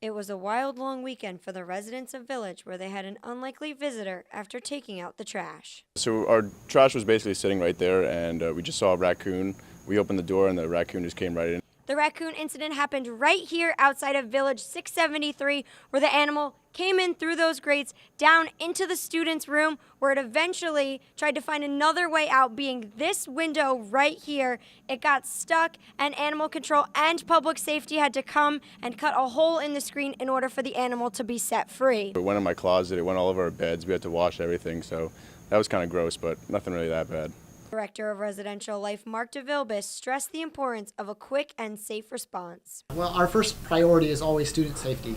It was a wild, long weekend for the residents of Village, where they had an unlikely visitor after taking out the trash. So our trash was basically sitting right there, and we just saw a raccoon. We opened the door, and the raccoon just came right in. The raccoon incident happened right here outside of Village 673, where the animal came in through those grates down into the students' room, where it eventually tried to find another way out, being this window right here. It got stuck, and animal control and public safety had to come and cut a hole in the screen in order for the animal to be set free. It went in my closet, it went all over our beds, we had to wash everything, so that was kind of gross, but nothing really that bad. Director of Residential Life Mark DeVilbus stressed the importance of a quick and safe response. Well, our first priority is always student safety.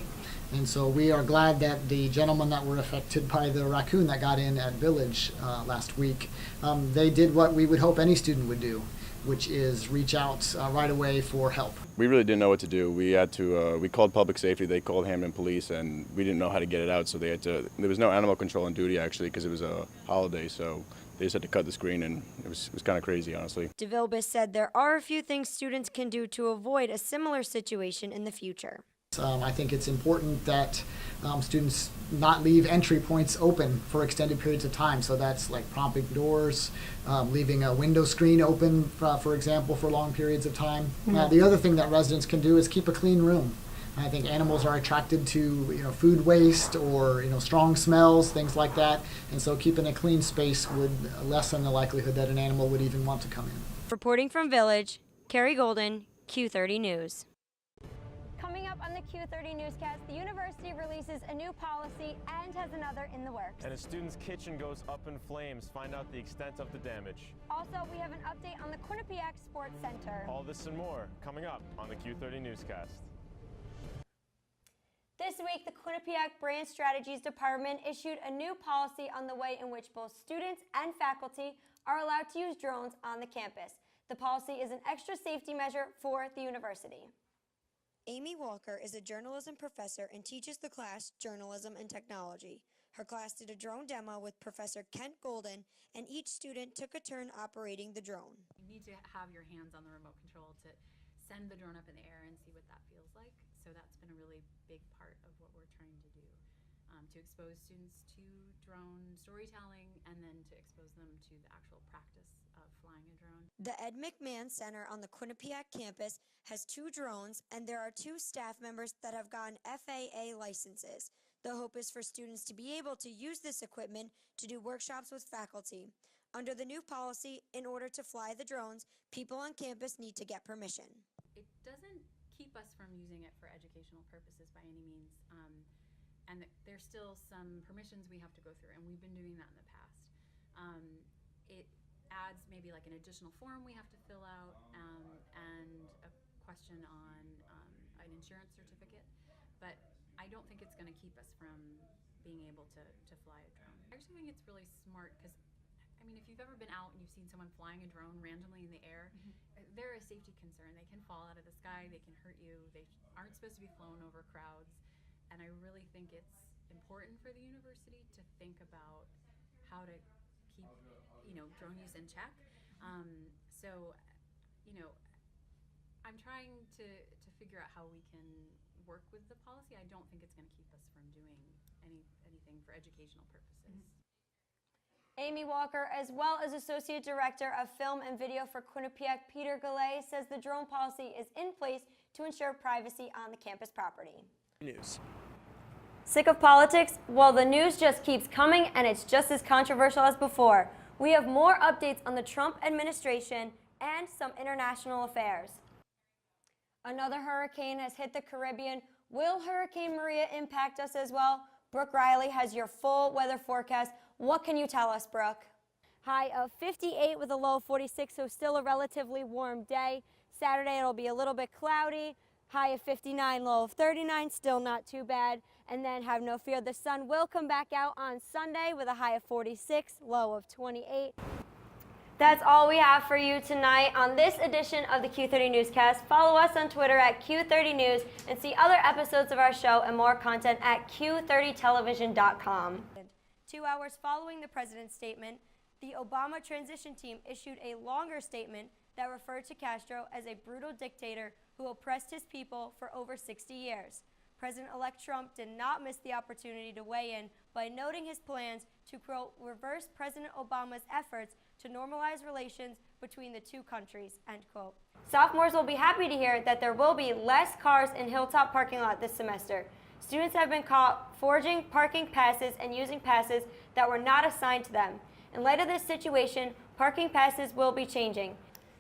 And so we are glad that the gentlemen that were affected by the raccoon that got in at Village last week, they did what we would hope any student would do, which is reach out right away for help. We really didn't know what to do. We had to, we called public safety, they called Hamden Police, and we didn't know how to get it out, so there was no animal control on duty actually, because it was a holiday, so they just had to cut the screen, and it was kind of crazy, honestly. DeVilbus said there are a few things students can do to avoid a similar situation in the future. I think it's important that students not leave entry points open for extended periods of time. So that's like propping doors, leaving a window screen open, for example, for long periods of time. The other thing that residents can do is keep a clean room. I think animals are attracted to food waste or strong smells, things like that. And so keeping a clean space would lessen the likelihood that an animal would even want to come in. Reporting from Village, Kerry Golden, Q30 News. Coming up on the Q30 newscast, the university releases a new policy and has another in the works. And a student's kitchen goes up in flames. Find out the extent of the damage. Also, we have an update on the Quinnipiac Sports Center. All this and more coming up on the Q30 newscast. This week, the Quinnipiac Brand Strategies Department issued a new policy on the way in which both students and faculty are allowed to use drones on the campus. The policy is an extra safety measure for the university. Amy Walker is a journalism professor and teaches the class Journalism and Technology. Her class did a drone demo with Professor Kent Golden, and each student took a turn operating the drone. You need to have your hands on the remote control to send the drone up in the air and see what that feels like. So that's been a really big part of what we're trying to do, to expose students to drone storytelling and then to expose them to the actual practice of flying a drone. The Ed McMahon Center on the Quinnipiac campus has 2 drones, and there are 2 staff members that have gotten FAA licenses. The hope is for students to be able to use this equipment to do workshops with faculty. Under the new policy, in order to fly the drones, people on campus need to get permission. It doesn't keep us from using it for educational purposes by any means, and there's still some permissions we have to go through, and we've been doing that in the past. It adds maybe like an additional form we have to fill out, and a question on an insurance certificate, but I don't think it's going to keep us from being able to fly a drone. I actually think it's really smart because, I mean, if you've ever been out and you've seen someone flying a drone randomly in the air, they're a safety concern. They can fall out of the sky, they can hurt you, they aren't supposed to be flown over crowds, and I really think it's important for the university to think about how to keep, drone use in check. So, I'm trying to figure out how we can work with the policy. I don't think it's going to keep us from doing anything for educational purposes. Amy Walker, as well as Associate Director of Film and Video for Quinnipiac, Peter Gallay, says the drone policy is in place to ensure privacy on the campus property. News. Sick of politics? Well, the news just keeps coming, and it's just as controversial as before. We have more updates on the Trump administration and some international affairs. Another hurricane has hit the Caribbean. Will Hurricane Maria impact us as well? Brooke Riley has your full weather forecast. What can you tell us, Brooke? High of 58 with a low of 46, so still a relatively warm day. Saturday it'll be a little bit cloudy. High of 59, low of 39, still not too bad. And then have no fear, the sun will come back out on Sunday with a high of 46, low of 28. That's all we have for you tonight on this edition of the Q30 Newscast. Follow us on Twitter at Q30 News and see other episodes of our show and more content at Q30television.com. 2 hours following the president's statement, the Obama transition team issued a longer statement that referred to Castro as a brutal dictator who oppressed his people for over 60 years. President-elect Trump did not miss the opportunity to weigh in by noting his plans to, quote, reverse President Obama's efforts to normalize relations between the two countries, end quote. Sophomores will be happy to hear that there will be less cars in Hilltop parking lot this semester. Students have been caught forging parking passes and using passes that were not assigned to them. In light of this situation, parking passes will be changing.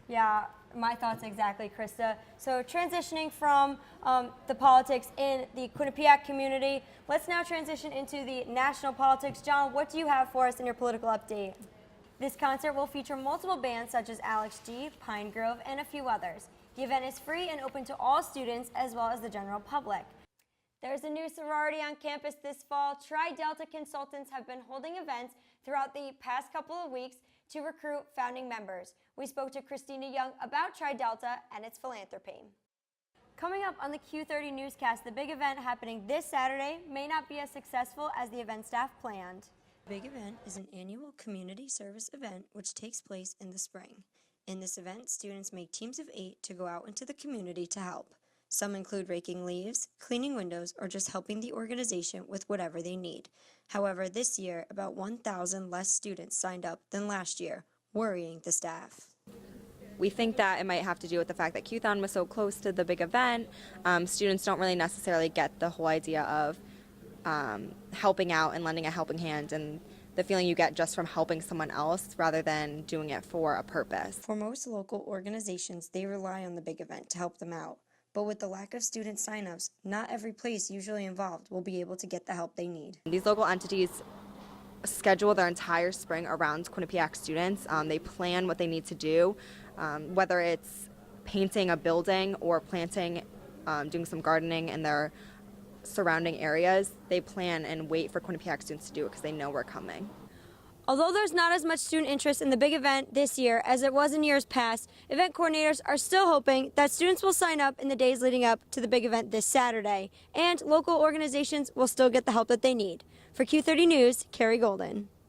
Yeah, my thoughts exactly, Krista. So transitioning from the politics in the Quinnipiac community, let's now transition into the national politics. John, what do you have for us in your political update? This concert will feature multiple bands such as Alex G, Pine Grove, and a few others. The event is free and open to all students as well as the general public. There's a new sorority on campus this fall. Tri Delta consultants have been holding events throughout the past couple of weeks to recruit founding members. We spoke to Christina Young about Tri Delta and its philanthropy. Coming up on the Q30 newscast, the big event happening this Saturday may not be as successful as the event staff planned. The Big Event is an annual community service event which takes place in the spring. In this event, students make teams of 8 to go out into the community to help. Some include raking leaves, cleaning windows, or just helping the organization with whatever they need. However, this year, about 1,000 less students signed up than last year, worrying the staff. We think that it might have to do with the fact that Q-Thon was so close to the big event. Students don't really necessarily get the whole idea of helping out and lending a helping hand and the feeling you get just from helping someone else rather than doing it for a purpose. For most local organizations, they rely on the big event to help them out. But with the lack of student signups, not every place usually involved will be able to get the help they need. These local entities schedule their entire spring around Quinnipiac students. They plan what they need to do, whether it's painting a building or planting, doing some gardening in their surrounding areas. They plan and wait for Quinnipiac students to do it because they know we're coming. Although there's not as much student interest in the big event this year as it was in years past, event coordinators are still hoping that students will sign up in the days leading up to the big event this Saturday, and local organizations will still get the help that they need. For Q30 News, Kerry Golden.